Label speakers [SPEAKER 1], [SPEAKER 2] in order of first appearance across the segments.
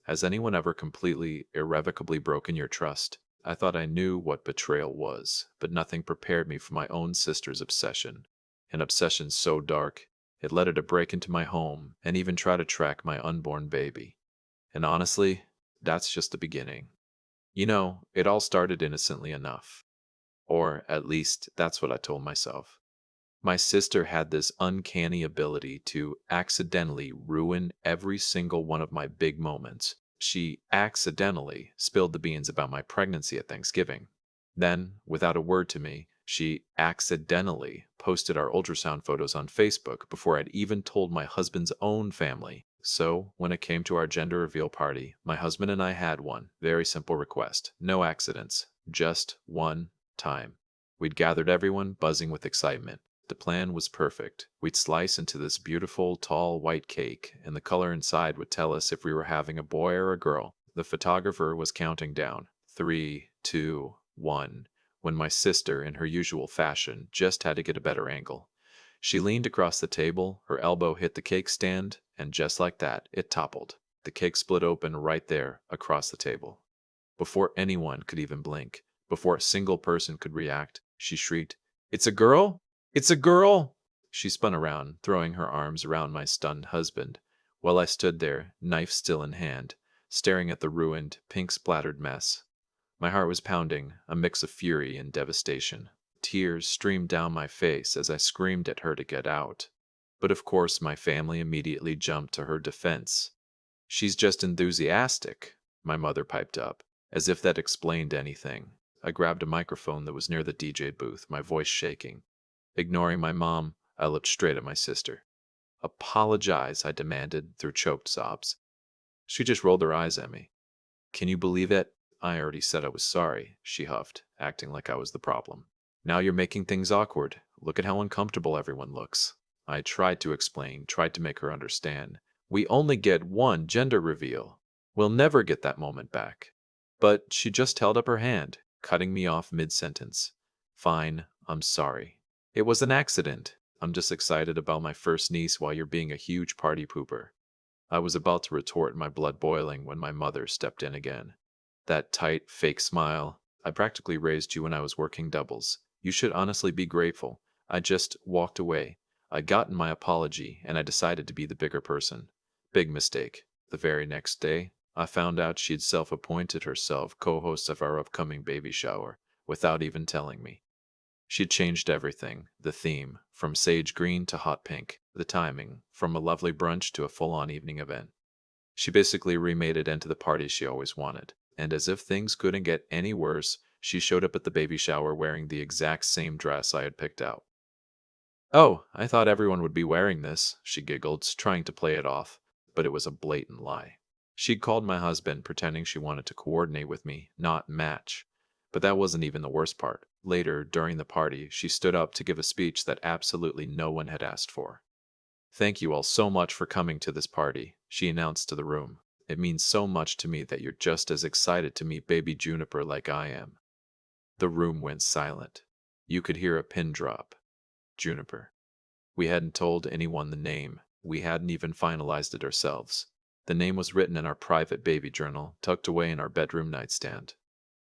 [SPEAKER 1] Has anyone ever completely, irrevocably broken your trust? I thought I knew what betrayal was, but nothing prepared me for my own sister's obsession. An obsession so dark, it led her to break into my home and even try to track my unborn baby. And honestly, that's just the beginning. It all started innocently enough. Or at least, that's what I told myself. My sister had this uncanny ability to accidentally ruin every single one of my big moments. She accidentally spilled the beans about my pregnancy at Thanksgiving. Then, without a word to me, she accidentally posted our ultrasound photos on Facebook before I'd even told my husband's own family. So, when it came to our gender reveal party, my husband and I had one very simple request: no accidents, just one time. We'd gathered everyone, buzzing with excitement. The plan was perfect. We'd slice into this beautiful, tall, white cake, and the color inside would tell us if we were having a boy or a girl. The photographer was counting down. 3, 2, 1, when my sister, in her usual fashion, just had to get a better angle. She leaned across the table, her elbow hit the cake stand, and just like that, it toppled. The cake split open right there, across the table. Before anyone could even blink, before a single person could react, she shrieked, "It's a girl? It's a girl!" She spun around, throwing her arms around my stunned husband, while I stood there, knife still in hand, staring at the ruined, pink-splattered mess. My heart was pounding, a mix of fury and devastation. Tears streamed down my face as I screamed at her to get out. But of course, my family immediately jumped to her defense. "She's just enthusiastic," my mother piped up, as if that explained anything. I grabbed a microphone that was near the DJ booth, my voice shaking. Ignoring my mom, I looked straight at my sister. "Apologize," I demanded through choked sobs. She just rolled her eyes at me. "Can you believe it? I already said I was sorry," she huffed, acting like I was the problem. "Now you're making things awkward. Look at how uncomfortable everyone looks." I tried to explain, tried to make her understand. "We only get one gender reveal. We'll never get that moment back." But she just held up her hand, cutting me off mid-sentence. "Fine, I'm sorry. It was an accident. I'm just excited about my first niece while you're being a huge party pooper." I was about to retort, my blood boiling, when my mother stepped in again. That tight, fake smile. "I practically raised you when I was working doubles. You should honestly be grateful." I just walked away. I'd gotten my apology, and I decided to be the bigger person. Big mistake. The very next day, I found out she'd self-appointed herself co-host of our upcoming baby shower, without even telling me. She'd changed everything: the theme, from sage green to hot pink, the timing, from a lovely brunch to a full-on evening event. She basically remade it into the party she always wanted. And as if things couldn't get any worse, she showed up at the baby shower wearing the exact same dress I had picked out. "Oh, I thought everyone would be wearing this," she giggled, trying to play it off, but it was a blatant lie. She'd called my husband, pretending she wanted to coordinate with me, not match. But that wasn't even the worst part. Later, during the party, she stood up to give a speech that absolutely no one had asked for. "Thank you all so much for coming to this party," she announced to the room. "It means so much to me that you're just as excited to meet baby Juniper like I am." The room went silent. You could hear a pin drop. Juniper. We hadn't told anyone the name. We hadn't even finalized it ourselves. The name was written in our private baby journal, tucked away in our bedroom nightstand.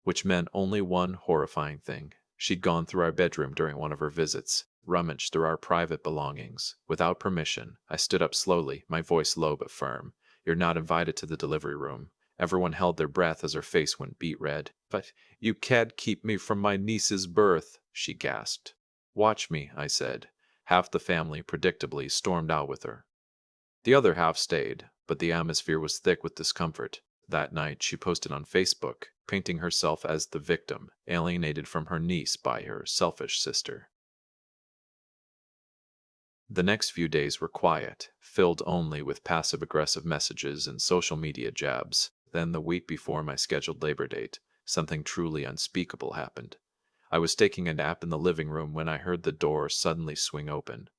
[SPEAKER 1] Which meant only one horrifying thing. She'd gone through our bedroom during one of her visits, rummaged through our private belongings. Without permission, I stood up slowly, my voice low but firm. "You're not invited to the delivery room." Everyone held their breath as her face went beet red. "But you can't keep me from my niece's birth," she gasped. "Watch me," I said. Half the family, predictably, stormed out with her. The other half stayed, but the atmosphere was thick with discomfort. That night, she posted on Facebook, painting herself as the victim, alienated from her niece by her selfish sister. The next few days were quiet, filled only with passive-aggressive messages and social media jabs. Then, the week before my scheduled labor date, something truly unspeakable happened. I was taking a nap in the living room when I heard the door suddenly swing open.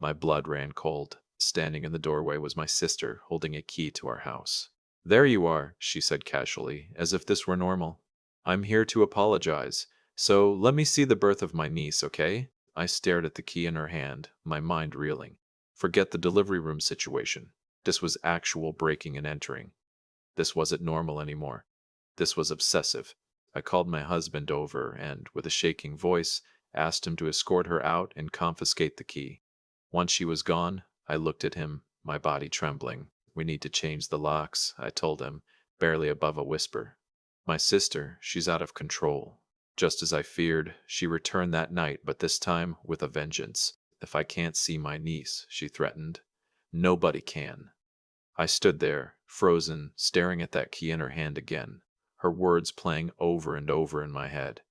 [SPEAKER 1] My blood ran cold. Standing in the doorway was my sister, holding a key to our house. "There you are," she said casually, as if this were normal. "I'm here to apologize. So let me see the birth of my niece, okay?" I stared at the key in her hand, my mind reeling. Forget the delivery room situation. This was actual breaking and entering. This wasn't normal anymore. This was obsessive. I called my husband over and, with a shaking voice, asked him to escort her out and confiscate the key. Once she was gone, I looked at him, my body trembling. "We need to change the locks," I told him, barely above a whisper. "My sister, she's out of control." Just as I feared, she returned that night, but this time with a vengeance. "If I can't see my niece," she threatened, "nobody can." I stood there, frozen, staring at that key in her hand again, her words playing over and over in my head.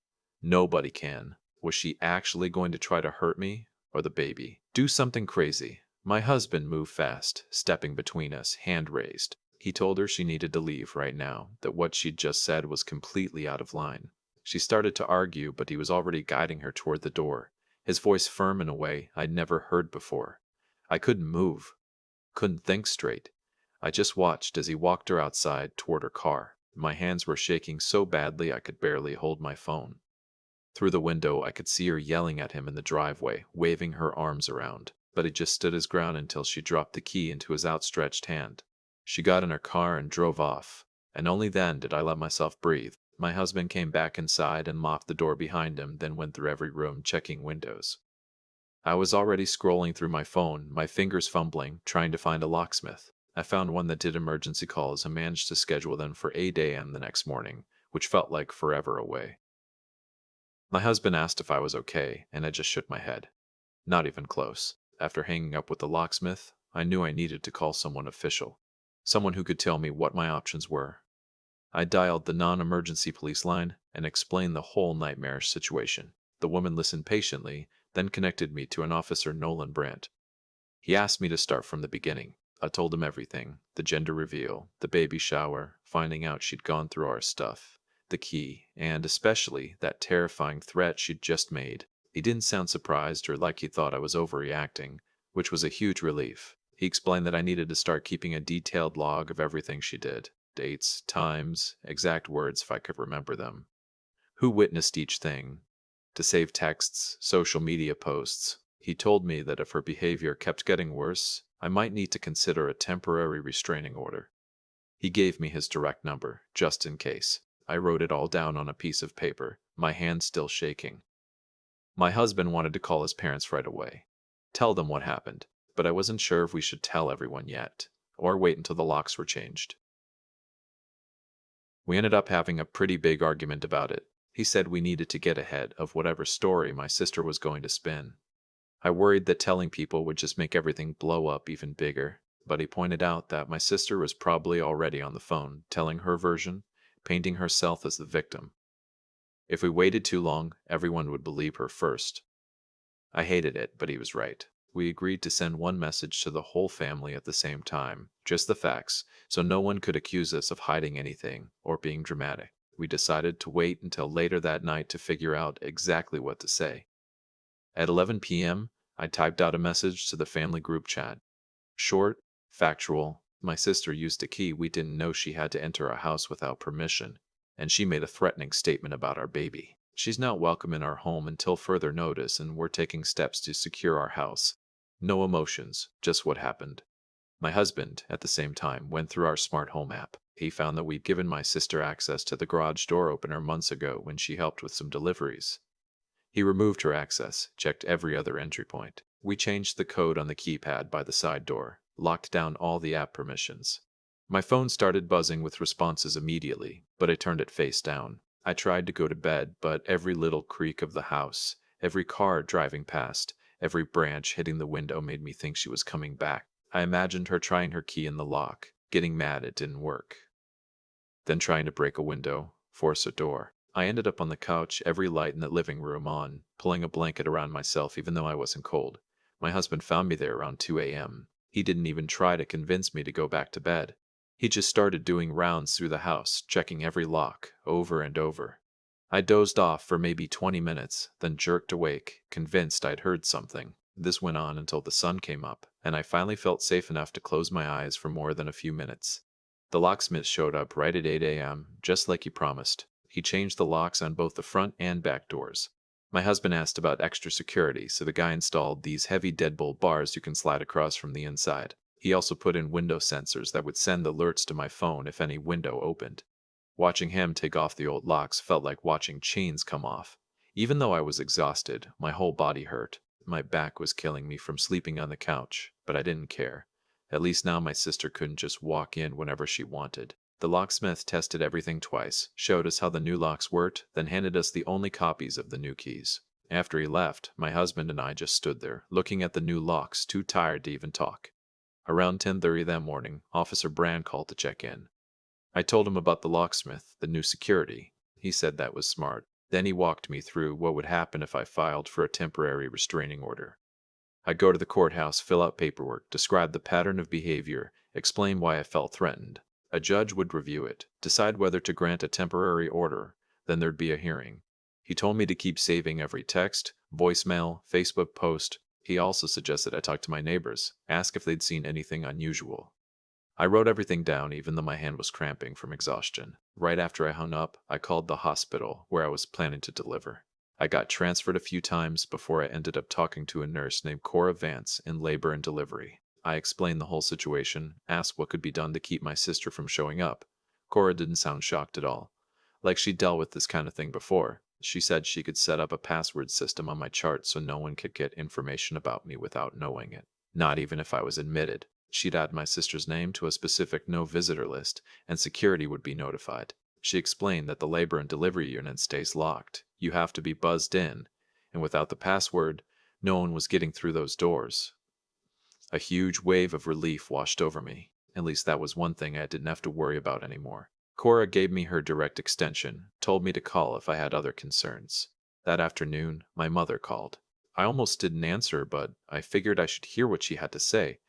[SPEAKER 1] Nobody can. Was she actually going to try to hurt me, or the baby? Do something crazy? My husband moved fast, stepping between us, hand raised. He told her she needed to leave right now, that what she'd just said was completely out of line. She started to argue, but he was already guiding her toward the door, his voice firm in a way I'd never heard before. I couldn't move, couldn't think straight. I just watched as he walked her outside toward her car. My hands were shaking so badly I could barely hold my phone. Through the window, I could see her yelling at him in the driveway, waving her arms around, but he just stood his ground until she dropped the key into his outstretched hand. She got in her car and drove off, and only then did I let myself breathe. My husband came back inside and locked the door behind him, then went through every room, checking windows. I was already scrolling through my phone, my fingers fumbling, trying to find a locksmith. I found one that did emergency calls and managed to schedule them for 8 a.m. the next morning, which felt like forever away. My husband asked if I was okay, and I just shook my head. Not even close. After hanging up with the locksmith, I knew I needed to call someone official. Someone who could tell me what my options were. I dialed the non-emergency police line and explained the whole nightmarish situation. The woman listened patiently, then connected me to an officer, Nolan Brandt. He asked me to start from the beginning. I told him everything: the gender reveal, the baby shower, finding out she'd gone through our stuff, the key, and especially that terrifying threat she'd just made. He didn't sound surprised or like he thought I was overreacting, which was a huge relief. He explained that I needed to start keeping a detailed log of everything she did: dates, times, exact words if I could remember them, who witnessed each thing, to save texts, social media posts. He told me that if her behavior kept getting worse, I might need to consider a temporary restraining order. He gave me his direct number, just in case. I wrote it all down on a piece of paper, my hand still shaking. My husband wanted to call his parents right away, tell them what happened, but I wasn't sure if we should tell everyone yet, or wait until the locks were changed. We ended up having a pretty big argument about it. He said we needed to get ahead of whatever story my sister was going to spin. I worried that telling people would just make everything blow up even bigger, but he pointed out that my sister was probably already on the phone, telling her version, painting herself as the victim. If we waited too long, everyone would believe her first. I hated it, but he was right. We agreed to send one message to the whole family at the same time, just the facts, so no one could accuse us of hiding anything or being dramatic. We decided to wait until later that night to figure out exactly what to say. At 11 p.m., I typed out a message to the family group chat. Short, factual: my sister used a key we didn't know she had to enter our house without permission, and she made a threatening statement about our baby. She's not welcome in our home until further notice, and we're taking steps to secure our house. No emotions, just what happened. My husband, at the same time, went through our smart home app. He found that we'd given my sister access to the garage door opener months ago when she helped with some deliveries. He removed her access, checked every other entry point. We changed the code on the keypad by the side door, locked down all the app permissions. My phone started buzzing with responses immediately, but I turned it face down. I tried to go to bed, but every little creak of the house, every car driving past, every branch hitting the window made me think she was coming back. I imagined her trying her key in the lock, getting mad it didn't work, then trying to break a window, force a door. I ended up on the couch, every light in the living room on, pulling a blanket around myself even though I wasn't cold. My husband found me there around 2 a.m. He didn't even try to convince me to go back to bed. He just started doing rounds through the house, checking every lock, over and over. I dozed off for maybe 20 minutes, then jerked awake, convinced I'd heard something. This went on until the sun came up, and I finally felt safe enough to close my eyes for more than a few minutes. The locksmith showed up right at 8 a.m., just like he promised. He changed the locks on both the front and back doors. My husband asked about extra security, so the guy installed these heavy deadbolt bars you can slide across from the inside. He also put in window sensors that would send alerts to my phone if any window opened. Watching him take off the old locks felt like watching chains come off. Even though I was exhausted, my whole body hurt. My back was killing me from sleeping on the couch, but I didn't care. At least now my sister couldn't just walk in whenever she wanted. The locksmith tested everything twice, showed us how the new locks worked, then handed us the only copies of the new keys. After he left, my husband and I just stood there, looking at the new locks, too tired to even talk. Around 10:30 that morning, Officer Brand called to check in. I told him about the locksmith, the new security. He said that was smart. Then he walked me through what would happen if I filed for a temporary restraining order. I'd go to the courthouse, fill out paperwork, describe the pattern of behavior, explain why I felt threatened. A judge would review it, decide whether to grant a temporary order, then there'd be a hearing. He told me to keep saving every text, voicemail, Facebook post. He also suggested I talk to my neighbors, ask if they'd seen anything unusual. I wrote everything down even though my hand was cramping from exhaustion. Right after I hung up, I called the hospital where I was planning to deliver. I got transferred a few times before I ended up talking to a nurse named Cora Vance in labor and delivery. I explained the whole situation, asked what could be done to keep my sister from showing up. Cora didn't sound shocked at all. Like she'd dealt with this kind of thing before. She said she could set up a password system on my chart so no one could get information about me without knowing it. Not even if I was admitted. She'd add my sister's name to a specific no visitor list, and security would be notified. She explained that the labor and delivery unit stays locked. You have to be buzzed in, and without the password, no one was getting through those doors. A huge wave of relief washed over me. At least that was one thing I didn't have to worry about anymore. Cora gave me her direct extension, told me to call if I had other concerns. That afternoon, my mother called. I almost didn't answer, but I figured I should hear what she had to say.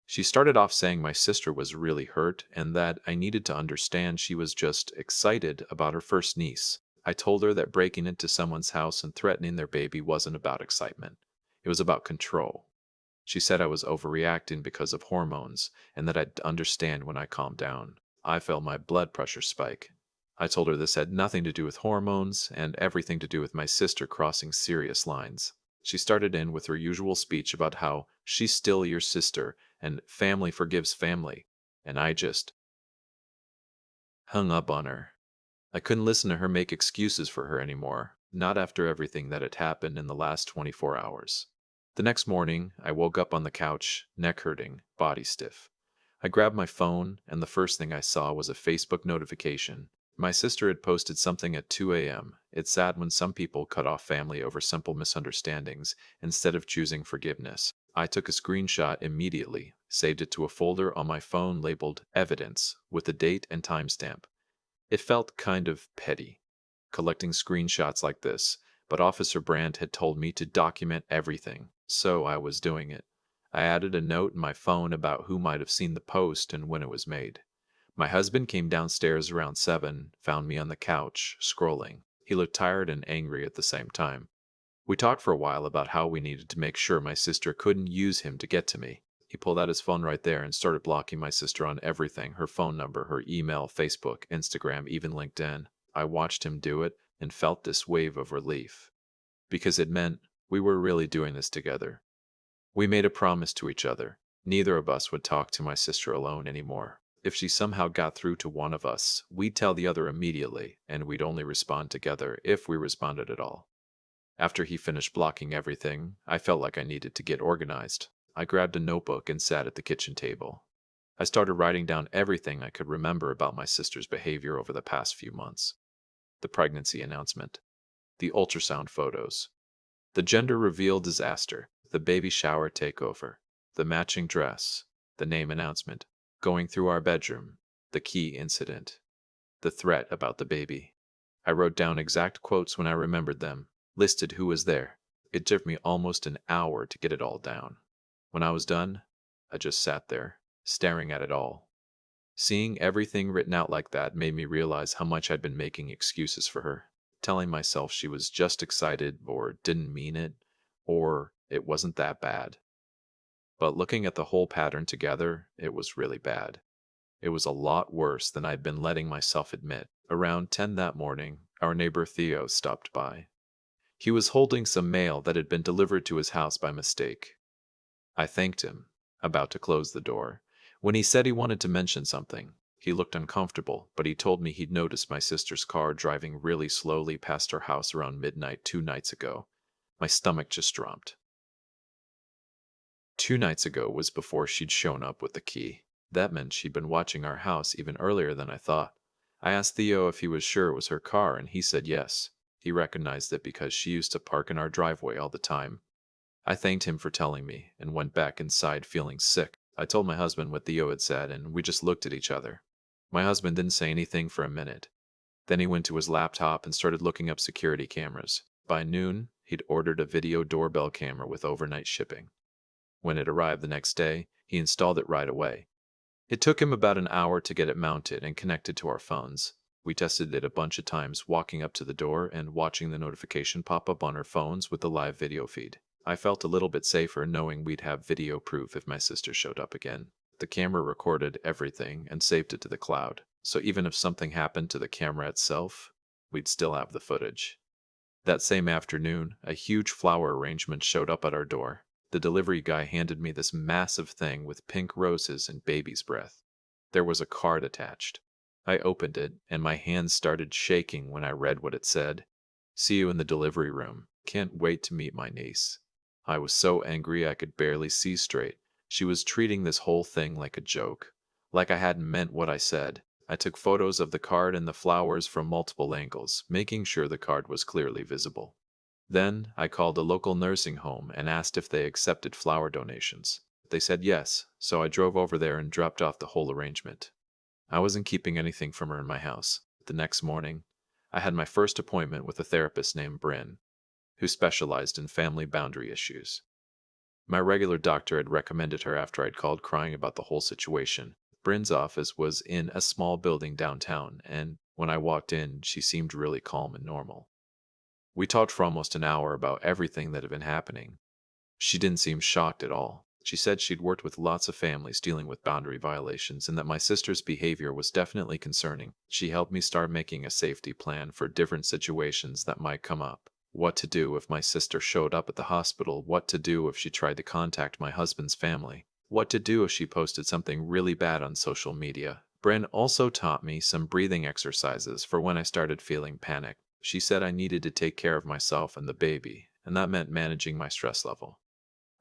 [SPEAKER 1] She started off saying my sister was really hurt and that I needed to understand she was just excited about her first niece. I told her that breaking into someone's house and threatening their baby wasn't about excitement. It was about control. She said I was overreacting because of hormones and that I'd understand when I calmed down. I felt my blood pressure spike. I told her this had nothing to do with hormones and everything to do with my sister crossing serious lines. She started in with her usual speech about how she's still your sister and family forgives family, and I just hung up on her. I couldn't listen to her make excuses for her anymore, not after everything that had happened in the last 24 hours. The next morning, I woke up on the couch, neck hurting, body stiff. I grabbed my phone, and the first thing I saw was a Facebook notification. My sister had posted something at 2 a.m. It's sad when some people cut off family over simple misunderstandings instead of choosing forgiveness. I took a screenshot immediately, saved it to a folder on my phone labeled Evidence with a date and timestamp. It felt kind of petty, collecting screenshots like this, but Officer Brandt had told me to document everything, so I was doing it. I added a note in my phone about who might have seen the post and when it was made. My husband came downstairs around 7, found me on the couch, scrolling. He looked tired and angry at the same time. We talked for a while about how we needed to make sure my sister couldn't use him to get to me. He pulled out his phone right there and started blocking my sister on everything, her phone number, her email, Facebook, Instagram, even LinkedIn. I watched him do it and felt this wave of relief. Because it meant we were really doing this together. We made a promise to each other. Neither of us would talk to my sister alone anymore. If she somehow got through to one of us, we'd tell the other immediately, and we'd only respond together if we responded at all. After he finished blocking everything, I felt like I needed to get organized. I grabbed a notebook and sat at the kitchen table. I started writing down everything I could remember about my sister's behavior over the past few months. The pregnancy announcement, the ultrasound photos, the gender reveal disaster, the baby shower takeover, the matching dress, the name announcement, going through our bedroom, the key incident, the threat about the baby. I wrote down exact quotes when I remembered them, listed who was there. It took me almost an hour to get it all down. When I was done, I just sat there, staring at it all. Seeing everything written out like that made me realize how much I'd been making excuses for her, telling myself she was just excited or didn't mean it, or it wasn't that bad. But looking at the whole pattern together, it was really bad. It was a lot worse than I'd been letting myself admit. Around 10 that morning, our neighbor Theo stopped by. He was holding some mail that had been delivered to his house by mistake. I thanked him. about to close the door, when he said he wanted to mention something. He looked uncomfortable, but he told me he'd noticed my sister's car driving really slowly past our house around midnight 2 nights ago. My stomach just dropped. 2 nights ago was before she'd shown up with the key. That meant she'd been watching our house even earlier than I thought. I asked Theo if he was sure it was her car, and he said yes. He recognized it because she used to park in our driveway all the time. I thanked him for telling me and went back inside feeling sick. I told my husband what Theo had said, and we just looked at each other. My husband didn't say anything for a minute. Then he went to his laptop and started looking up security cameras. By noon, he'd ordered a video doorbell camera with overnight shipping. When it arrived the next day, he installed it right away. It took him about an hour to get it mounted and connected to our phones. We tested it a bunch of times, walking up to the door and watching the notification pop up on our phones with the live video feed. I felt a little bit safer knowing we'd have video proof if my sister showed up again. The camera recorded everything and saved it to the cloud, so even if something happened to the camera itself, we'd still have the footage. That same afternoon, a huge flower arrangement showed up at our door. The delivery guy handed me this massive thing with pink roses and baby's breath. There was a card attached. I opened it, and my hands started shaking when I read what it said. "See you in the delivery room. Can't wait to meet my niece." I was so angry I could barely see straight. She was treating this whole thing like a joke, like I hadn't meant what I said. I took photos of the card and the flowers from multiple angles, making sure the card was clearly visible. Then I called a local nursing home and asked if they accepted flower donations. They said yes, so I drove over there and dropped off the whole arrangement. I wasn't keeping anything from her in my house. The next morning, I had my first appointment with a therapist named Bryn, who specialized in family boundary issues. My regular doctor had recommended her after I'd called crying about the whole situation. Bryn's office was in a small building downtown, and when I walked in, she seemed really calm and normal. We talked for almost an hour about everything that had been happening. She didn't seem shocked at all. She said she'd worked with lots of families dealing with boundary violations and that my sister's behavior was definitely concerning. She helped me start making a safety plan for different situations that might come up. What to do if my sister showed up at the hospital, what to do if she tried to contact my husband's family, what to do if she posted something really bad on social media. Bryn also taught me some breathing exercises for when I started feeling panic. She said I needed to take care of myself and the baby, and that meant managing my stress level.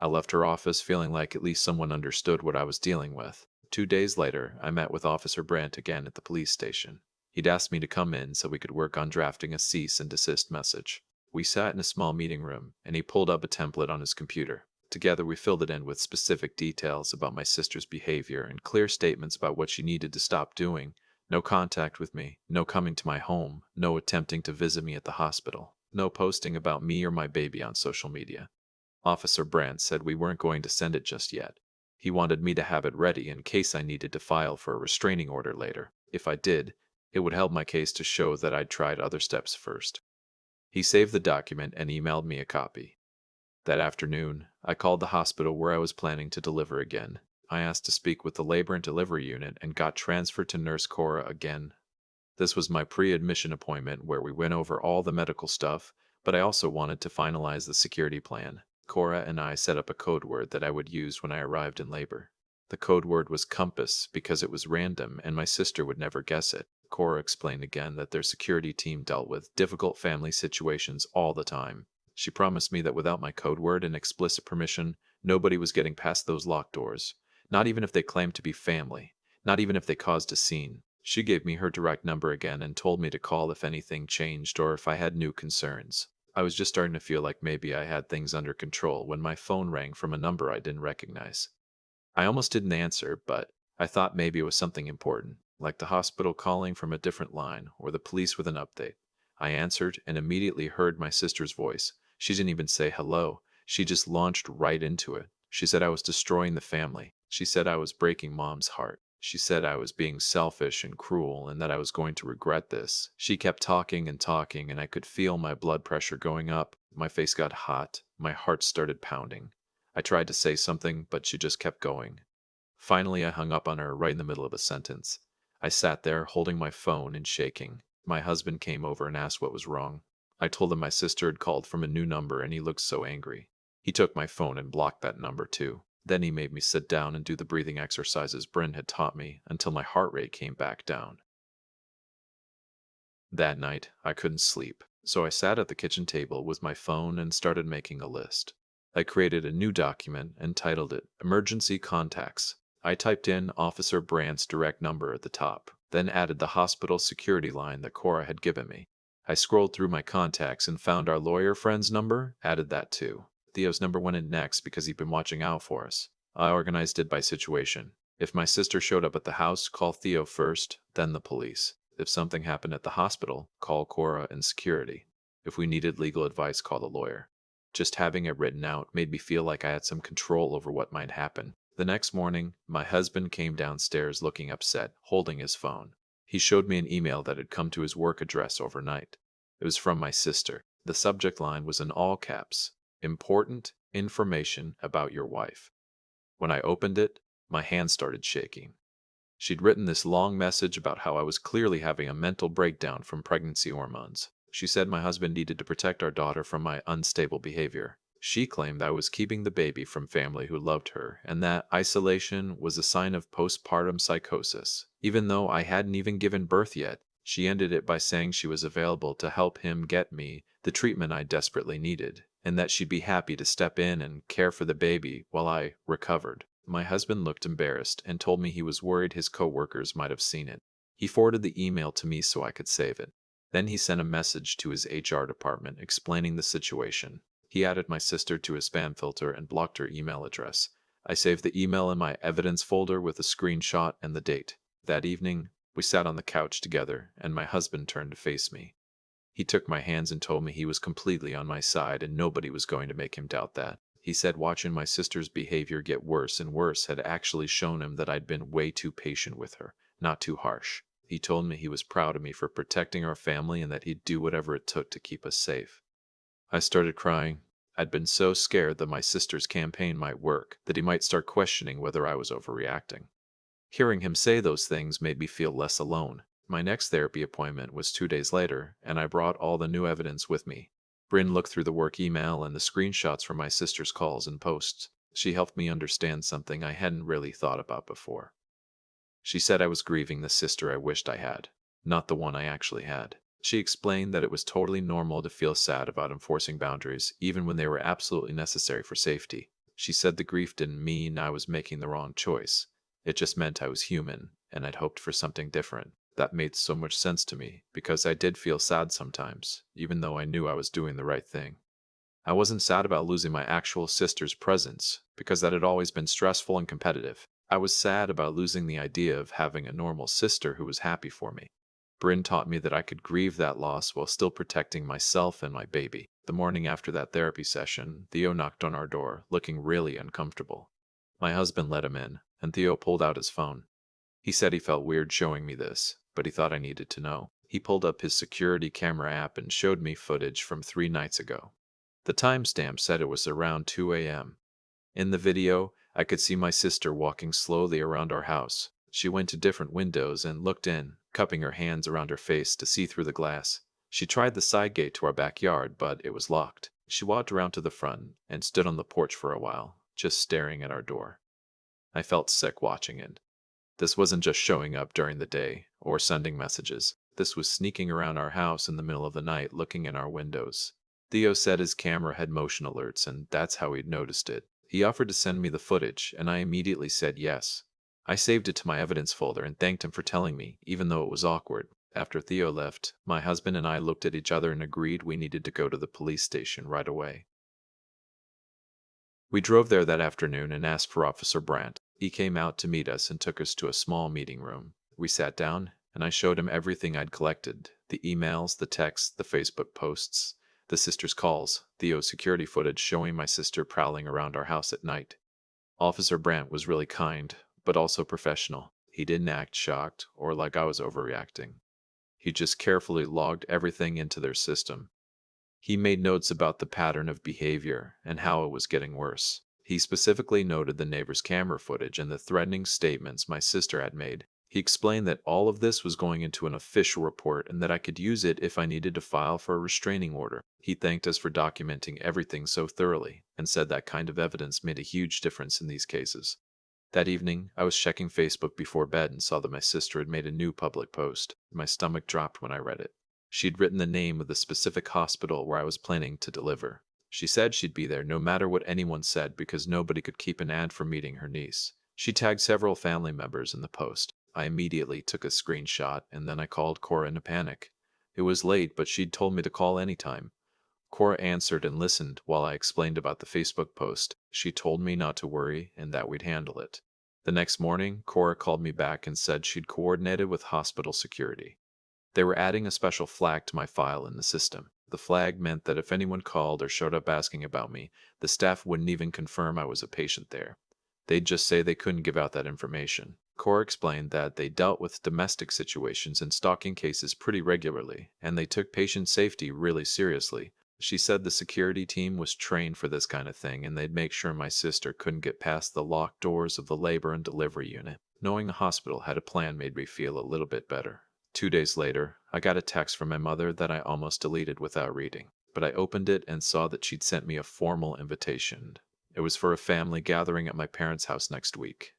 [SPEAKER 1] I left her office feeling like at least someone understood what I was dealing with. 2 days later, I met with Officer Brandt again at the police station. He'd asked me to come in so we could work on drafting a cease and desist message. We sat in a small meeting room, and he pulled up a template on his computer. Together, we filled it in with specific details about my sister's behavior and clear statements about what she needed to stop doing. No contact with me, no coming to my home, no attempting to visit me at the hospital, no posting about me or my baby on social media. Officer Brandt said we weren't going to send it just yet. He wanted me to have it ready in case I needed to file for a restraining order later. If I did, it would help my case to show that I'd tried other steps first. He saved the document and emailed me a copy. That afternoon, I called the hospital where I was planning to deliver again. I asked to speak with the labor and delivery unit and got transferred to Nurse Cora again. This was my pre-admission appointment where we went over all the medical stuff, but I also wanted to finalize the security plan. Cora and I set up a code word that I would use when I arrived in labor. The code word was compass because it was random and my sister would never guess it. Cora explained again that their security team dealt with difficult family situations all the time. She promised me that without my code word and explicit permission, nobody was getting past those locked doors, not even if they claimed to be family, not even if they caused a scene. She gave me her direct number again and told me to call if anything changed or if I had new concerns. I was just starting to feel like maybe I had things under control when my phone rang from a number I didn't recognize. I almost didn't answer, but I thought maybe it was something important, like the hospital calling from a different line or the police with an update. I answered and immediately heard my sister's voice. She didn't even say hello. She just launched right into it. She said I was destroying the family. She said I was breaking Mom's heart. She said I was being selfish and cruel and that I was going to regret this. She kept talking and talking, and I could feel my blood pressure going up. My face got hot. My heart started pounding. I tried to say something, but she just kept going. Finally, I hung up on her right in the middle of a sentence. I sat there, holding my phone and shaking. My husband came over and asked what was wrong. I told him my sister had called from a new number and he looked so angry. He took my phone and blocked that number too. Then he made me sit down and do the breathing exercises Bryn had taught me until my heart rate came back down. That night, I couldn't sleep, so I sat at the kitchen table with my phone and started making a list. I created a new document and titled it Emergency Contacts. I typed in Officer Brandt's direct number at the top, then added the hospital security line that Cora had given me. I scrolled through my contacts and found our lawyer friend's number, added that too. Theo's number went in next because he'd been watching out for us. I organized it by situation. If my sister showed up at the house, call Theo first, then the police. If something happened at the hospital, call Cora and security. If we needed legal advice, call a lawyer. Just having it written out made me feel like I had some control over what might happen. The next morning, my husband came downstairs looking upset, holding his phone. He showed me an email that had come to his work address overnight. It was from my sister. The subject line was in all caps, Important information about your wife. When I opened it, my hand started shaking. She'd written this long message about how I was clearly having a mental breakdown from pregnancy hormones. She said my husband needed to protect our daughter from my unstable behavior. She claimed I was keeping the baby from family who loved her, and that isolation was a sign of postpartum psychosis. Even though I hadn't even given birth yet, she ended it by saying she was available to help him get me the treatment I desperately needed, and that she'd be happy to step in and care for the baby while I recovered. My husband looked embarrassed and told me he was worried his coworkers might have seen it. He forwarded the email to me so I could save it. Then he sent a message to his HR department explaining the situation. He added my sister to his spam filter and blocked her email address. I saved the email in my evidence folder with a screenshot and the date. That evening, we sat on the couch together, and my husband turned to face me. He took my hands and told me he was completely on my side and nobody was going to make him doubt that. He said watching my sister's behavior get worse and worse had actually shown him that I'd been way too patient with her, not too harsh. He told me he was proud of me for protecting our family and that he'd do whatever it took to keep us safe. I started crying. I'd been so scared that my sister's campaign might work, that he might start questioning whether I was overreacting. Hearing him say those things made me feel less alone. My next therapy appointment was 2 days later, and I brought all the new evidence with me. Bryn looked through the work email and the screenshots from my sister's calls and posts. She helped me understand something I hadn't really thought about before. She said I was grieving the sister I wished I had, not the one I actually had. She explained that it was totally normal to feel sad about enforcing boundaries, even when they were absolutely necessary for safety. She said the grief didn't mean I was making the wrong choice. It just meant I was human, and I'd hoped for something different. That made so much sense to me, because I did feel sad sometimes, even though I knew I was doing the right thing. I wasn't sad about losing my actual sister's presence, because that had always been stressful and competitive. I was sad about losing the idea of having a normal sister who was happy for me. Bryn taught me that I could grieve that loss while still protecting myself and my baby. The morning after that therapy session, Theo knocked on our door, looking really uncomfortable. My husband let him in, and Theo pulled out his phone. He said he felt weird showing me this, but he thought I needed to know. He pulled up his security camera app and showed me footage from 3 nights ago. The timestamp said it was around 2 a.m. In the video, I could see my sister walking slowly around our house. She went to different windows and looked in, cupping her hands around her face to see through the glass. She tried the side gate to our backyard, but it was locked. She walked around to the front and stood on the porch for a while, just staring at our door. I felt sick watching it. This wasn't just showing up during the day or sending messages. This was sneaking around our house in the middle of the night looking in our windows. Theo said his camera had motion alerts and that's how he'd noticed it. He offered to send me the footage and I immediately said yes. I saved it to my evidence folder and thanked him for telling me, even though it was awkward. After Theo left, my husband and I looked at each other and agreed we needed to go to the police station right away. We drove there that afternoon and asked for Officer Brandt. He came out to meet us and took us to a small meeting room. We sat down, and I showed him everything I'd collected, the emails, the texts, the Facebook posts, the sister's calls, Theo's security footage showing my sister prowling around our house at night. Officer Brandt was really kind, but also professional. He didn't act shocked or like I was overreacting. He just carefully logged everything into their system. He made notes about the pattern of behavior and how it was getting worse. He specifically noted the neighbor's camera footage and the threatening statements my sister had made. He explained that all of this was going into an official report and that I could use it if I needed to file for a restraining order. He thanked us for documenting everything so thoroughly and said that kind of evidence made a huge difference in these cases. That evening, I was checking Facebook before bed and saw that my sister had made a new public post. My stomach dropped when I read it. She'd written the name of the specific hospital where I was planning to deliver. She said she'd be there no matter what anyone said because nobody could keep an ad from meeting her niece. She tagged several family members in the post. I immediately took a screenshot and then I called Cora in a panic. It was late, but she'd told me to call anytime. Cora answered and listened while I explained about the Facebook post. She told me not to worry and that we'd handle it. The next morning, Cora called me back and said she'd coordinated with hospital security. They were adding a special flag to my file in the system. The flag meant that if anyone called or showed up asking about me, the staff wouldn't even confirm I was a patient there. They'd just say they couldn't give out that information. Cora explained that they dealt with domestic situations and stalking cases pretty regularly, and they took patient safety really seriously. She said the security team was trained for this kind of thing and they'd make sure my sister couldn't get past the locked doors of the labor and delivery unit. Knowing the hospital had a plan made me feel a little bit better. 2 days later, I got a text from my mother that I almost deleted without reading, but I opened it and saw that she'd sent me a formal invitation. It was for a family gathering at my parents' house next week.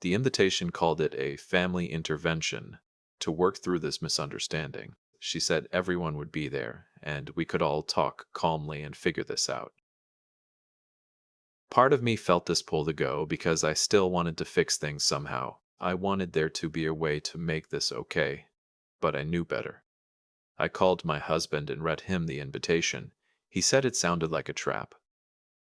[SPEAKER 1] The invitation called it a family intervention to work through this misunderstanding. She said everyone would be there, and we could all talk calmly and figure this out. Part of me felt this pull to go because I still wanted to fix things somehow. I wanted there to be a way to make this okay, but I knew better. I called my husband and read him the invitation. He said it sounded like a trap.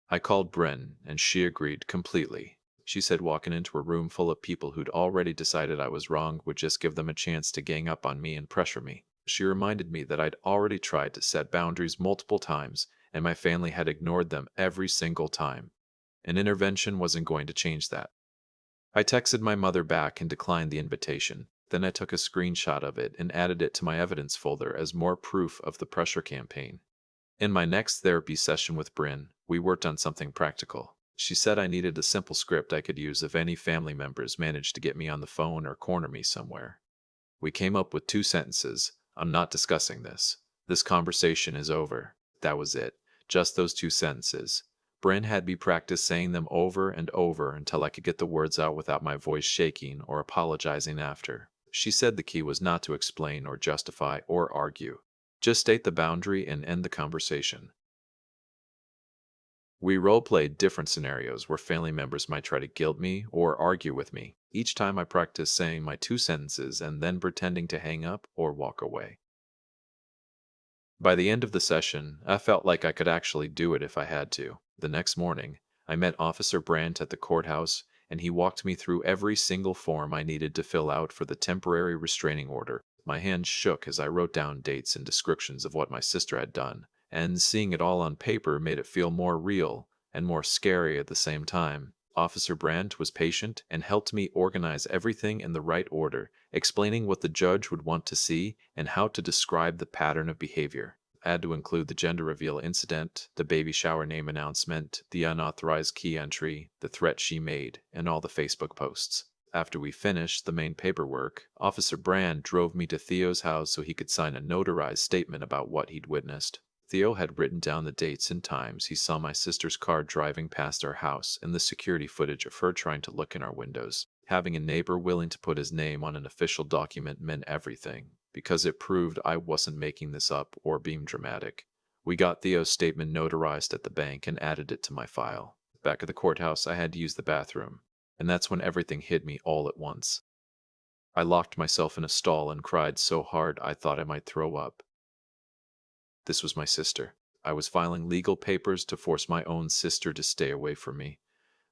[SPEAKER 1] I called Bryn, and she agreed completely. She said walking into a room full of people who'd already decided I was wrong would just give them a chance to gang up on me and pressure me. She reminded me that I'd already tried to set boundaries multiple times, and my family had ignored them every single time. An intervention wasn't going to change that. I texted my mother back and declined the invitation. Then I took a screenshot of it and added it to my evidence folder as more proof of the pressure campaign. In my next therapy session with Bryn, we worked on something practical. She said I needed a simple script I could use if any family members managed to get me on the phone or corner me somewhere. We came up with 2 sentences. I'm not discussing this. This conversation is over. That was it. Just those 2 sentences. Bryn had me practice saying them over and over until I could get the words out without my voice shaking or apologizing after. She said the key was not to explain or justify or argue. Just state the boundary and end the conversation. We role-played different scenarios where family members might try to guilt me or argue with me. Each time I practiced saying my 2 sentences and then pretending to hang up or walk away. By the end of the session, I felt like I could actually do it if I had to. The next morning, I met Officer Brandt at the courthouse, and he walked me through every single form I needed to fill out for the temporary restraining order. My hands shook as I wrote down dates and descriptions of what my sister had done, and seeing it all on paper made it feel more real and more scary at the same time. Officer Brandt was patient and helped me organize everything in the right order, explaining what the judge would want to see and how to describe the pattern of behavior. I had to include the gender reveal incident, the baby shower name announcement, the unauthorized key entry, the threat she made, and all the Facebook posts. After we finished the main paperwork, Officer Brand drove me to Theo's house so he could sign a notarized statement about what he'd witnessed. Theo had written down the dates and times he saw my sister's car driving past our house and the security footage of her trying to look in our windows. Having a neighbor willing to put his name on an official document meant everything, because it proved I wasn't making this up or being dramatic. We got Theo's statement notarized at the bank and added it to my file. Back at the courthouse, I had to use the bathroom, and that's when everything hit me all at once. I locked myself in a stall and cried so hard I thought I might throw up. This was my sister. I was filing legal papers to force my own sister to stay away from me.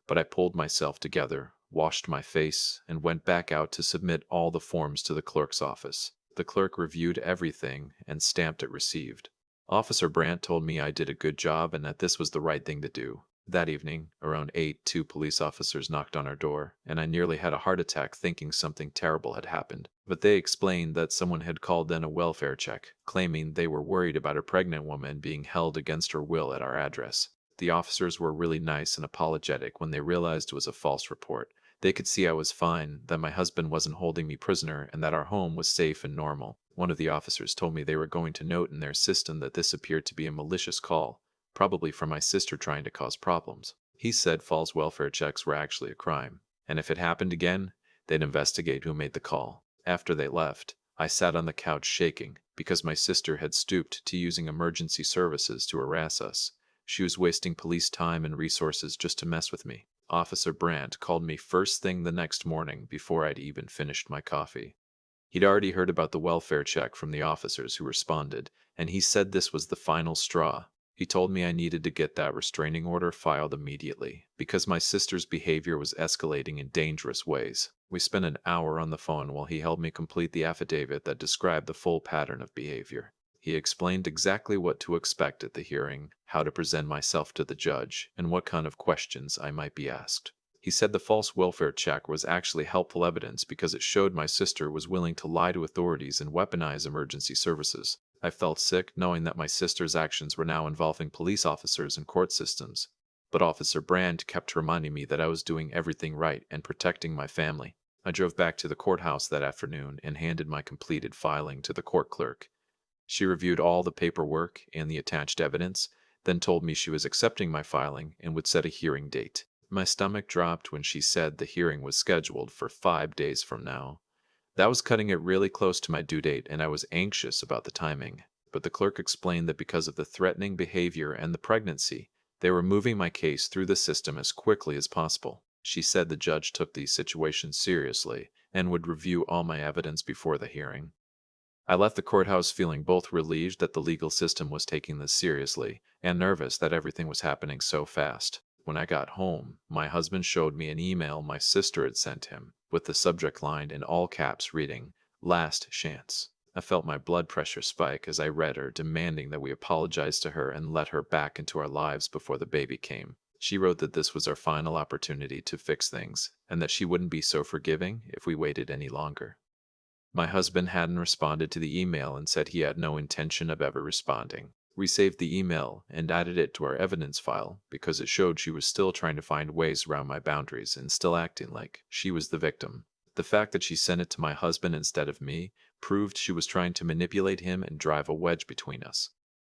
[SPEAKER 1] But I pulled myself together, washed my face, and went back out to submit all the forms to the clerk's office. The clerk reviewed everything and stamped it received. Officer Brandt told me I did a good job and that this was the right thing to do. That evening, around 8, 2 police officers knocked on our door, and I nearly had a heart attack thinking something terrible had happened. But they explained that someone had called in a welfare check, claiming they were worried about a pregnant woman being held against her will at our address. The officers were really nice and apologetic when they realized it was a false report. They could see I was fine, that my husband wasn't holding me prisoner, and that our home was safe and normal. One of the officers told me they were going to note in their system that this appeared to be a malicious call, probably from my sister trying to cause problems. He said false welfare checks were actually a crime, and if it happened again, they'd investigate who made the call. After they left, I sat on the couch shaking because my sister had stooped to using emergency services to harass us. She was wasting police time and resources just to mess with me. Officer Brandt called me first thing the next morning before I'd even finished my coffee. He'd already heard about the welfare check from the officers who responded, and he said this was the final straw. He told me I needed to get that restraining order filed immediately, because my sister's behavior was escalating in dangerous ways. We spent an hour on the phone while he helped me complete the affidavit that described the full pattern of behavior. He explained exactly what to expect at the hearing, how to present myself to the judge, and what kind of questions I might be asked. He said the false welfare check was actually helpful evidence because it showed my sister was willing to lie to authorities and weaponize emergency services. I felt sick knowing that my sister's actions were now involving police officers and court systems. But Officer Brand kept reminding me that I was doing everything right and protecting my family. I drove back to the courthouse that afternoon and handed my completed filing to the court clerk. She reviewed all the paperwork and the attached evidence, then told me she was accepting my filing and would set a hearing date. My stomach dropped when she said the hearing was scheduled for 5 days from now. That was cutting it really close to my due date, and I was anxious about the timing. But the clerk explained that because of the threatening behavior and the pregnancy, they were moving my case through the system as quickly as possible. She said the judge took these situations seriously and would review all my evidence before the hearing. I left the courthouse feeling both relieved that the legal system was taking this seriously and nervous that everything was happening so fast. When I got home, my husband showed me an email my sister had sent him, with the subject line in all caps reading, "Last Chance." I felt my blood pressure spike as I read her, demanding that we apologize to her and let her back into our lives before the baby came. She wrote that this was our final opportunity to fix things, and that she wouldn't be so forgiving if we waited any longer. My husband hadn't responded to the email and said he had no intention of ever responding. We saved the email and added it to our evidence file because it showed she was still trying to find ways around my boundaries and still acting like she was the victim. The fact that she sent it to my husband instead of me proved she was trying to manipulate him and drive a wedge between us.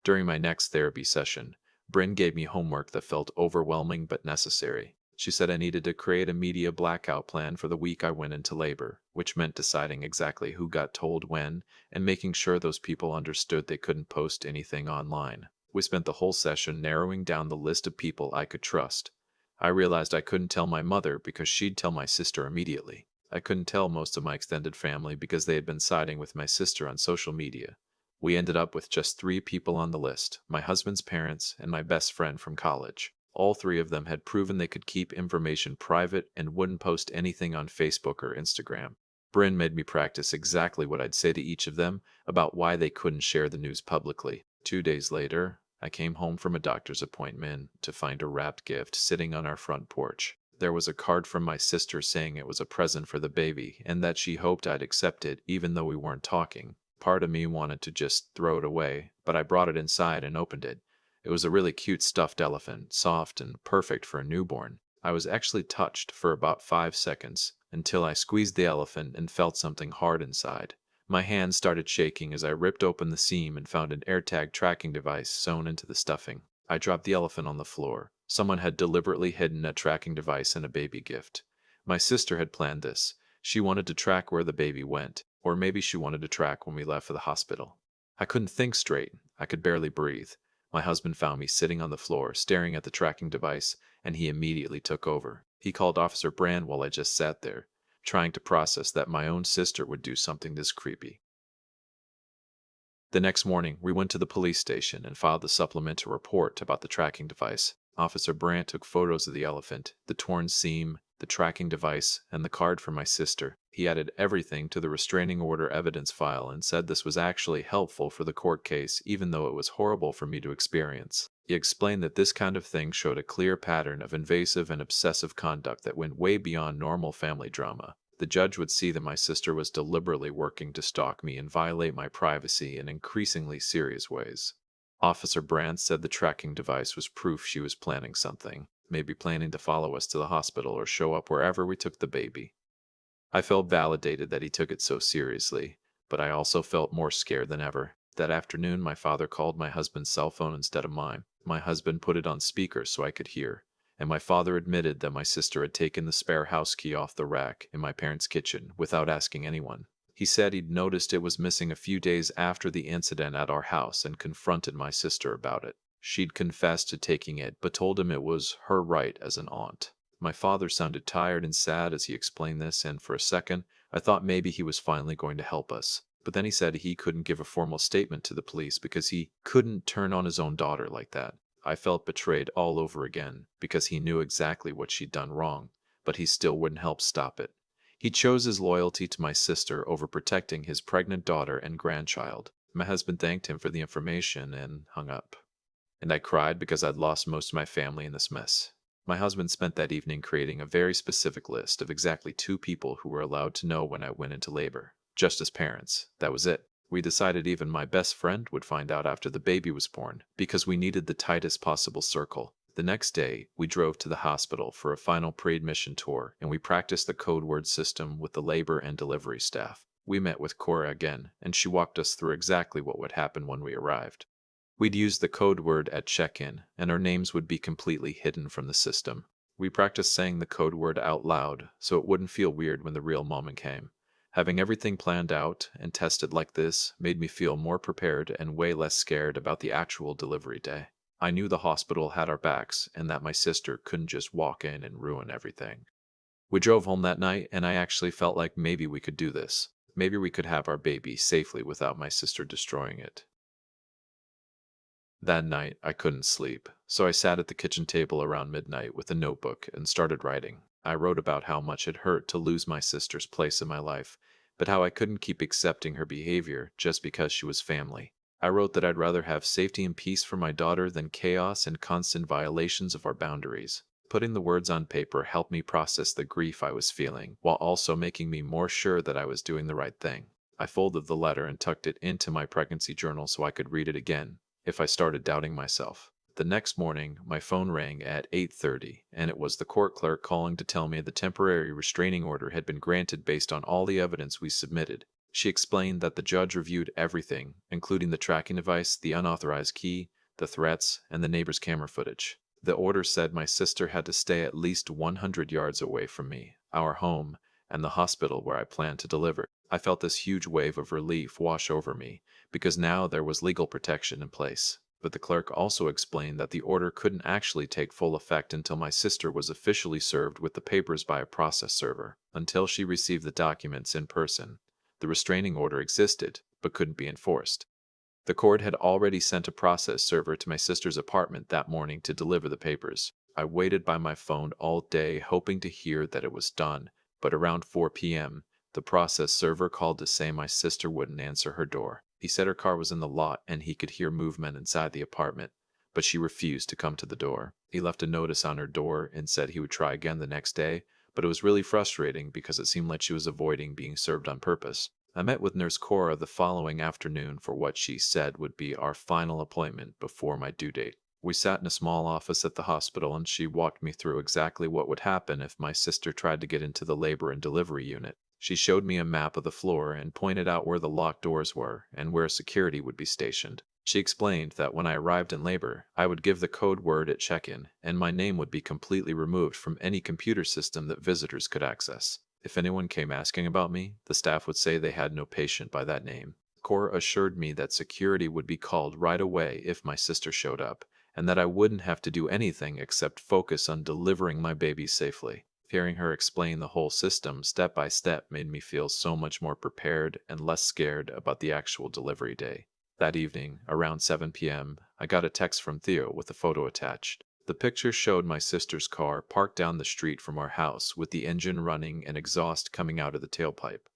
[SPEAKER 1] During my next therapy session, Bryn gave me homework that felt overwhelming but necessary. She said I needed to create a media blackout plan for the week I went into labor, which meant deciding exactly who got told when and making sure those people understood they couldn't post anything online. We spent the whole session narrowing down the list of people I could trust. I realized I couldn't tell my mother because she'd tell my sister immediately. I couldn't tell most of my extended family because they had been siding with my sister on social media. We ended up with just 3 people on the list: my husband's parents and my best friend from college. All 3 of them had proven they could keep information private and wouldn't post anything on Facebook or Instagram. Bryn made me practice exactly what I'd say to each of them about why they couldn't share the news publicly. 2 days later, I came home from a doctor's appointment to find a wrapped gift sitting on our front porch. There was a card from my sister saying it was a present for the baby and that she hoped I'd accept it even though we weren't talking. Part of me wanted to just throw it away, but I brought it inside and opened it. It was a really cute stuffed elephant, soft and perfect for a newborn. I was actually touched for about 5 seconds until I squeezed the elephant and felt something hard inside. My hand started shaking as I ripped open the seam and found an AirTag tracking device sewn into the stuffing. I dropped the elephant on the floor. Someone had deliberately hidden a tracking device in a baby gift. My sister had planned this. She wanted to track where the baby went, or maybe she wanted to track when we left for the hospital. I couldn't think straight. I could barely breathe. My husband found me sitting on the floor, staring at the tracking device, and he immediately took over. He called Officer Brand while I just sat there, trying to process that my own sister would do something this creepy. The next morning, we went to the police station and filed the supplemental report about the tracking device. Officer Brandt took photos of the elephant, the torn seam, the tracking device, and the card from my sister. He added everything to the restraining order evidence file and said this was actually helpful for the court case, even though it was horrible for me to experience. He explained that this kind of thing showed a clear pattern of invasive and obsessive conduct that went way beyond normal family drama. The judge would see that my sister was deliberately working to stalk me and violate my privacy in increasingly serious ways. Officer Brandt said the tracking device was proof she was planning something. maybe planning to follow us to the hospital or show up wherever we took the baby. I felt validated that he took it so seriously, but I also felt more scared than ever. That afternoon, my father called my husband's cell phone instead of mine. My husband put it on speaker so I could hear, and my father admitted that my sister had taken the spare house key off the rack in my parents' kitchen without asking anyone. He said he'd noticed it was missing a few days after the incident at our house and confronted my sister about it. She'd confessed to taking it, but told him it was her right as an aunt. My father sounded tired and sad as he explained this, and for a second, I thought maybe he was finally going to help us. But then he said he couldn't give a formal statement to the police because he couldn't turn on his own daughter like that. I felt betrayed all over again because he knew exactly what she'd done wrong, but he still wouldn't help stop it. He chose his loyalty to my sister over protecting his pregnant daughter and grandchild. My husband thanked him for the information and hung up. And I cried because I'd lost most of my family in this mess. My husband spent that evening creating a very specific list of exactly 2 people who were allowed to know when I went into labor. Just as parents. That was it. We decided even my best friend would find out after the baby was born, because we needed the tightest possible circle. The next day, we drove to the hospital for a final pre-admission tour, and we practiced the code word system with the labor and delivery staff. We met with Cora again, and she walked us through exactly what would happen when we arrived. We'd use the code word at check-in, and our names would be completely hidden from the system. We practiced saying the code word out loud, so it wouldn't feel weird when the real moment came. Having everything planned out and tested like this made me feel more prepared and way less scared about the actual delivery day. I knew the hospital had our backs and that my sister couldn't just walk in and ruin everything. We drove home that night, and I actually felt like maybe we could do this. Maybe we could have our baby safely without my sister destroying it. That night, I couldn't sleep, so I sat at the kitchen table around midnight with a notebook and started writing. I wrote about how much it hurt to lose my sister's place in my life, but how I couldn't keep accepting her behavior just because she was family. I wrote that I'd rather have safety and peace for my daughter than chaos and constant violations of our boundaries. Putting the words on paper helped me process the grief I was feeling, while also making me more sure that I was doing the right thing. I folded the letter and tucked it into my pregnancy journal so I could read it again if I started doubting myself. The next morning, my phone rang at 8:30, and it was the court clerk calling to tell me the temporary restraining order had been granted based on all the evidence we submitted. She explained that the judge reviewed everything, including the tracking device, the unauthorized key, the threats, and the neighbor's camera footage. The order said my sister had to stay at least 100 yards away from me, our home, and the hospital where I planned to deliver. I felt this huge wave of relief wash over me, because now there was legal protection in place. But the clerk also explained that the order couldn't actually take full effect until my sister was officially served with the papers by a process server. Until she received the documents in person, the restraining order existed, but couldn't be enforced. The court had already sent a process server to my sister's apartment that morning to deliver the papers. I waited by my phone all day, hoping to hear that it was done, but around 4 p.m., the process server called to say my sister wouldn't answer her door. He said her car was in the lot and he could hear movement inside the apartment, but she refused to come to the door. He left a notice on her door and said he would try again the next day, but it was really frustrating because it seemed like she was avoiding being served on purpose. I met with Nurse Cora the following afternoon for what she said would be our final appointment before my due date. We sat in a small office at the hospital and she walked me through exactly what would happen if my sister tried to get into the labor and delivery unit. She showed me a map of the floor and pointed out where the locked doors were and where security would be stationed. She explained that when I arrived in labor, I would give the code word at check-in, and my name would be completely removed from any computer system that visitors could access. If anyone came asking about me, the staff would say they had no patient by that name. Cora assured me that security would be called right away if my sister showed up, and that I wouldn't have to do anything except focus on delivering my baby safely. Hearing her explain the whole system step by step made me feel so much more prepared and less scared about the actual delivery day. That evening, around 7 p.m., I got a text from Theo with a photo attached. The picture showed my sister's car parked down the street from our house with the engine running and exhaust coming out of the tailpipe.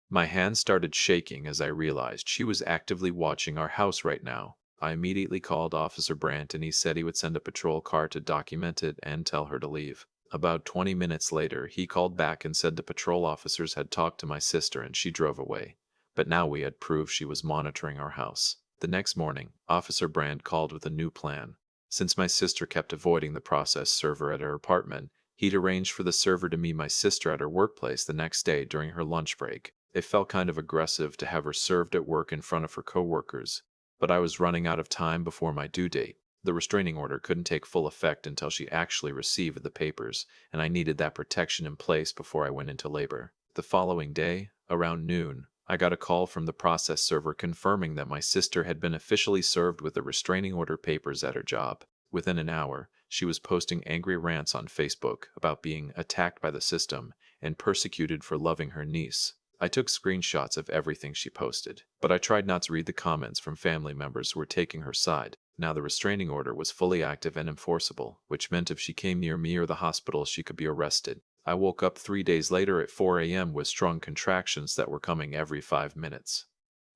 [SPEAKER 1] My hand started shaking as I realized she was actively watching our house right now. I immediately called Officer Brandt and he said he would send a patrol car to document it and tell her to leave. About 20 minutes later, he called back and said the patrol officers had talked to my sister and she drove away. But now we had proof she was monitoring our house. The next morning, Officer Brandt called with a new plan. Since my sister kept avoiding the process server at her apartment, he'd arranged for the server to meet my sister at her workplace the next day during her lunch break. It felt kind of aggressive to have her served at work in front of her coworkers, but I was running out of time before my due date. The restraining order couldn't take full effect until she actually received the papers, and I needed that protection in place before I went into labor. The following day, around noon, I got a call from the process server confirming that my sister had been officially served with the restraining order papers at her job. Within an hour, she was posting angry rants on Facebook about being attacked by the system and persecuted for loving her niece. I took screenshots of everything she posted, but I tried not to read the comments from family members who were taking her side. Now the restraining order was fully active and enforceable, which meant if she came near me or the hospital, she could be arrested. I woke up 3 days later at 4 a.m. with strong contractions that were coming every 5 minutes.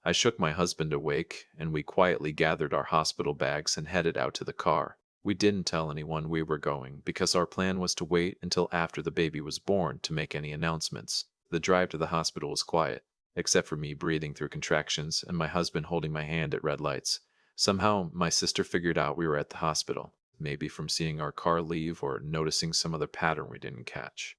[SPEAKER 1] I shook my husband awake, and we quietly gathered our hospital bags and headed out to the car. We didn't tell anyone we were going because our plan was to wait until after the baby was born to make any announcements. The drive to the hospital was quiet, except for me breathing through contractions and my husband holding my hand at red lights. Somehow, my sister figured out we were at the hospital, maybe from seeing our car leave or noticing some other pattern we didn't catch.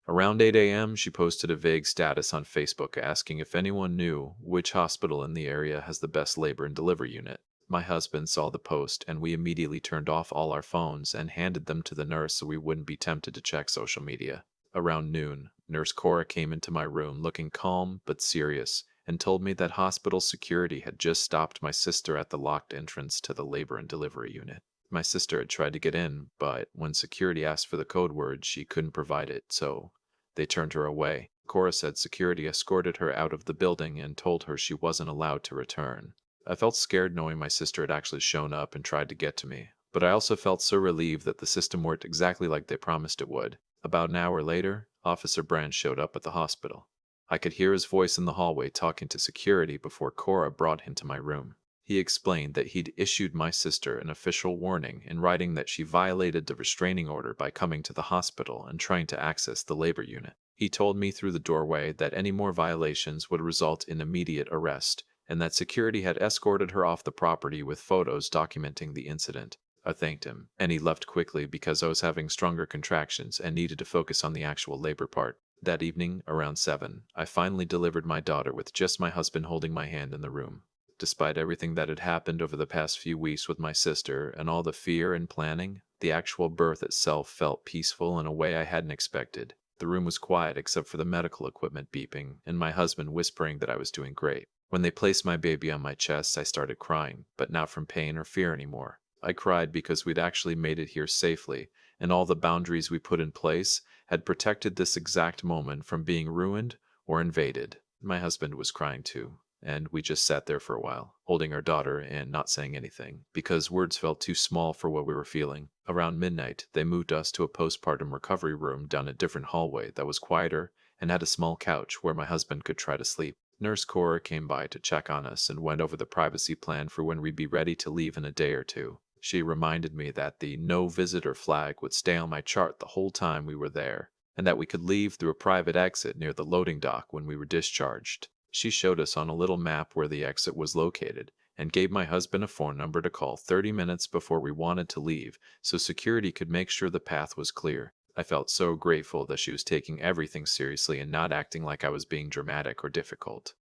[SPEAKER 1] Around 8 a.m., she posted a vague status on Facebook asking if anyone knew which hospital in the area has the best labor and delivery unit. My husband saw the post, and we immediately turned off all our phones and handed them to the nurse so we wouldn't be tempted to check social media. Around noon, Nurse Cora came into my room looking calm but serious and told me that hospital security had just stopped my sister at the locked entrance to the labor and delivery unit. My sister had tried to get in, but when security asked for the code word, she couldn't provide it, so they turned her away. Cora said security escorted her out of the building and told her she wasn't allowed to return. I felt scared knowing my sister had actually shown up and tried to get to me, but I also felt so relieved that the system worked exactly like they promised it would. About an hour later, Officer Brand showed up at the hospital. I could hear his voice in the hallway talking to security before Cora brought him to my room. He explained that he'd issued my sister an official warning in writing that she violated the restraining order by coming to the hospital and trying to access the labor unit. He told me through the doorway that any more violations would result in immediate arrest, and that security had escorted her off the property with photos documenting the incident. I thanked him, and he left quickly because I was having stronger contractions and needed to focus on the actual labor part. That evening, around 7, I finally delivered my daughter with just my husband holding my hand in the room. Despite everything that had happened over the past few weeks with my sister and all the fear and planning, the actual birth itself felt peaceful in a way I hadn't expected. The room was quiet except for the medical equipment beeping and my husband whispering that I was doing great. When they placed my baby on my chest, I started crying, but not from pain or fear anymore. I cried because we'd actually made it here safely, and all the boundaries we put in place had protected this exact moment from being ruined or invaded. My husband was crying too, and we just sat there for a while, holding our daughter and not saying anything, because words felt too small for what we were feeling. Around midnight, they moved us to a postpartum recovery room down a different hallway that was quieter and had a small couch where my husband could try to sleep. Nurse Cora came by to check on us and went over the privacy plan for when we'd be ready to leave in a day or two. She reminded me that the no visitor flag would stay on my chart the whole time we were there, and that we could leave through a private exit near the loading dock when we were discharged. She showed us on a little map where the exit was located and gave my husband a phone number to call 30 minutes before we wanted to leave so security could make sure the path was clear. I felt so grateful that she was taking everything seriously and not acting like I was being dramatic or difficult.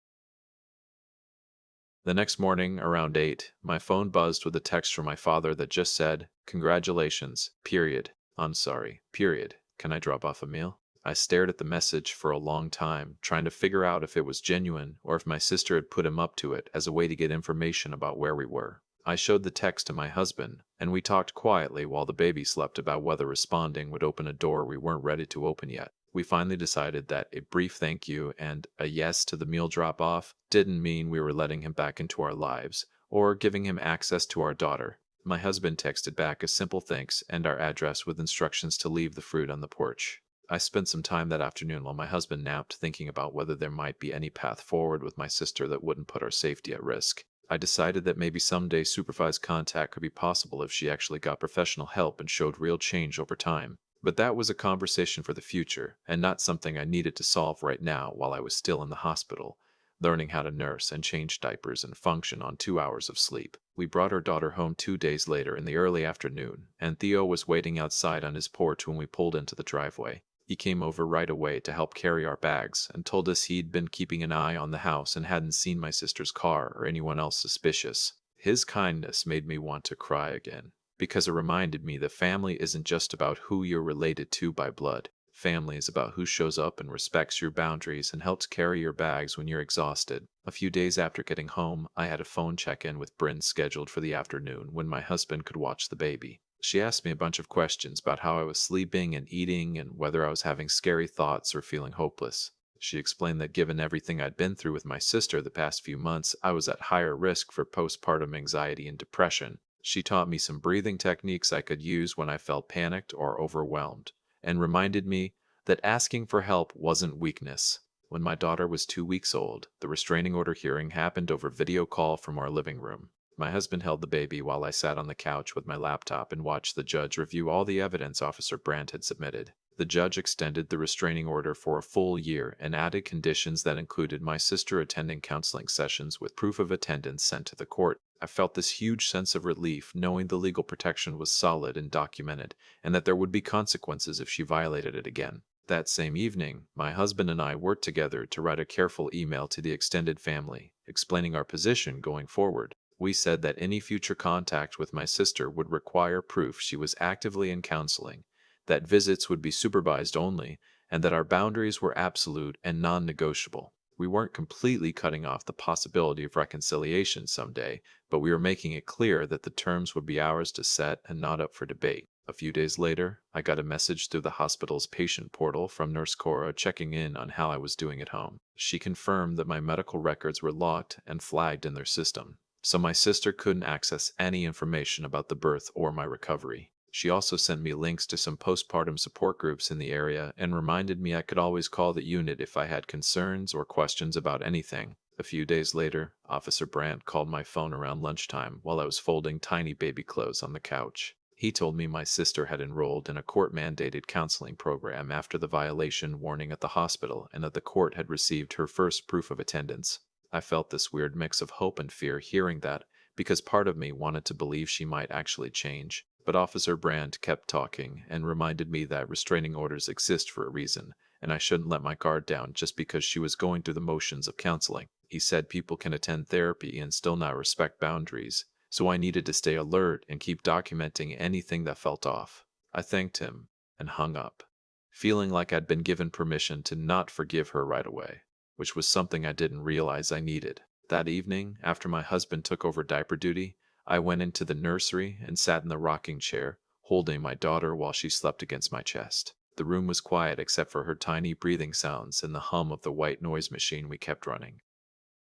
[SPEAKER 1] The next morning, around 8, my phone buzzed with a text from my father that just said, "Congratulations, period. I'm sorry, period. Can I drop off a meal?" I stared at the message for a long time, trying to figure out if it was genuine or if my sister had put him up to it as a way to get information about where we were. I showed the text to my husband, and we talked quietly while the baby slept about whether responding would open a door we weren't ready to open yet. We finally decided that a brief thank you and a yes to the meal drop-off didn't mean we were letting him back into our lives or giving him access to our daughter. My husband texted back a simple thanks and our address with instructions to leave the fruit on the porch. I spent some time that afternoon while my husband napped thinking about whether there might be any path forward with my sister that wouldn't put our safety at risk. I decided that maybe someday supervised contact could be possible if she actually got professional help and showed real change over time. But that was a conversation for the future, and not something I needed to solve right now while I was still in the hospital. learning how to nurse and change diapers and function on 2 hours of sleep. We brought our daughter home 2 days later in the early afternoon, and Theo was waiting outside on his porch when we pulled into the driveway. He came over right away to help carry our bags and told us he'd been keeping an eye on the house and hadn't seen my sister's car or anyone else suspicious. His kindness made me want to cry again, because it reminded me that family isn't just about who you're related to by blood. Family is about who shows up and respects your boundaries and helps carry your bags when you're exhausted. A few days after getting home, I had a phone check-in with Bryn scheduled for the afternoon when my husband could watch the baby. She asked me a bunch of questions about how I was sleeping and eating and whether I was having scary thoughts or feeling hopeless. She explained that given everything I'd been through with my sister the past few months, I was at higher risk for postpartum anxiety and depression. She taught me some breathing techniques I could use when I felt panicked or overwhelmed, and reminded me that asking for help wasn't weakness. When my daughter was 2 weeks old, the restraining order hearing happened over video call from our living room. My husband held the baby while I sat on the couch with my laptop and watched the judge review all the evidence Officer Brandt had submitted. The judge extended the restraining order for a full year and added conditions that included my sister attending counseling sessions with proof of attendance sent to the court. I felt this huge sense of relief knowing the legal protection was solid and documented, and that there would be consequences if she violated it again. That same evening, my husband and I worked together to write a careful email to the extended family, explaining our position going forward. We said that any future contact with my sister would require proof she was actively in counseling, that visits would be supervised only, and that our boundaries were absolute and non-negotiable. We weren't completely cutting off the possibility of reconciliation someday, but we were making it clear that the terms would be ours to set and not up for debate. A few days later, I got a message through the hospital's patient portal from Nurse Cora checking in on how I was doing at home. She confirmed that my medical records were locked and flagged in their system, so my sister couldn't access any information about the birth or my recovery. She also sent me links to some postpartum support groups in the area and reminded me I could always call the unit if I had concerns or questions about anything. A few days later, Officer Brandt called my phone around lunchtime while I was folding tiny baby clothes on the couch. He told me my sister had enrolled in a court-mandated counseling program after the violation warning at the hospital and that the court had received her first proof of attendance. I felt this weird mix of hope and fear hearing that, because part of me wanted to believe she might actually change. But Officer Brand kept talking and reminded me that restraining orders exist for a reason, and I shouldn't let my guard down just because she was going through the motions of counseling. He said people can attend therapy and still not respect boundaries, so I needed to stay alert and keep documenting anything that felt off. I thanked him and hung up, feeling like I'd been given permission to not forgive her right away, which was something I didn't realize I needed. That evening, after my husband took over diaper duty, I went into the nursery and sat in the rocking chair, holding my daughter while she slept against my chest. The room was quiet except for her tiny breathing sounds and the hum of the white noise machine we kept running.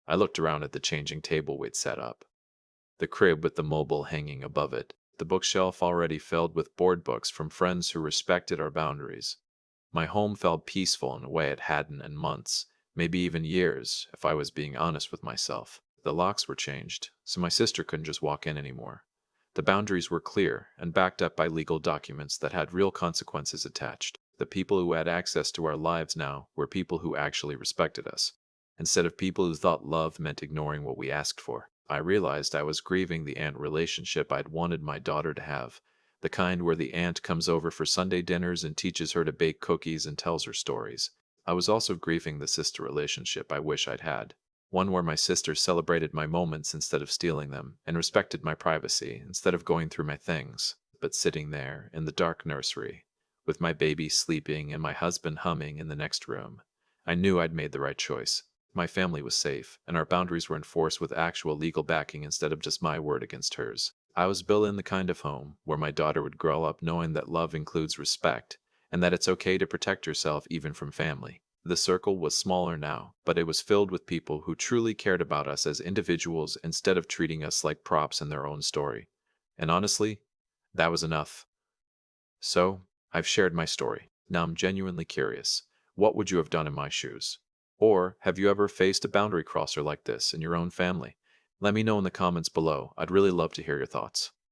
[SPEAKER 1] I looked around at the changing table we'd set up, the crib with the mobile hanging above it, the bookshelf already filled with board books from friends who respected our boundaries. My home felt peaceful in a way it hadn't in months, maybe even years, if I was being honest with myself. The locks were changed, so my sister couldn't just walk in anymore. The boundaries were clear and backed up by legal documents that had real consequences attached. The people who had access to our lives now were people who actually respected us, instead of people who thought love meant ignoring what we asked for. I realized I was grieving the aunt relationship I'd wanted my daughter to have, the kind where the aunt comes over for Sunday dinners and teaches her to bake cookies and tells her stories. I was also grieving the sister relationship I wish I'd had, one where my sister celebrated my moments instead of stealing them, and respected my privacy instead of going through my things. But sitting there, in the dark nursery, with my baby sleeping and my husband humming in the next room, I knew I'd made the right choice. My family was safe, and our boundaries were enforced with actual legal backing instead of just my word against hers. I was built in the kind of home where my daughter would grow up knowing that love includes respect, and that it's okay to protect yourself even from family. The circle was smaller now, but it was filled with people who truly cared about us as individuals instead of treating us like props in their own story. And honestly, that was enough. So, I've shared my story. Now I'm genuinely curious. What would you have done in my shoes? Or have you ever faced a boundary crosser like this in your own family? Let me know in the comments below. I'd really love to hear your thoughts.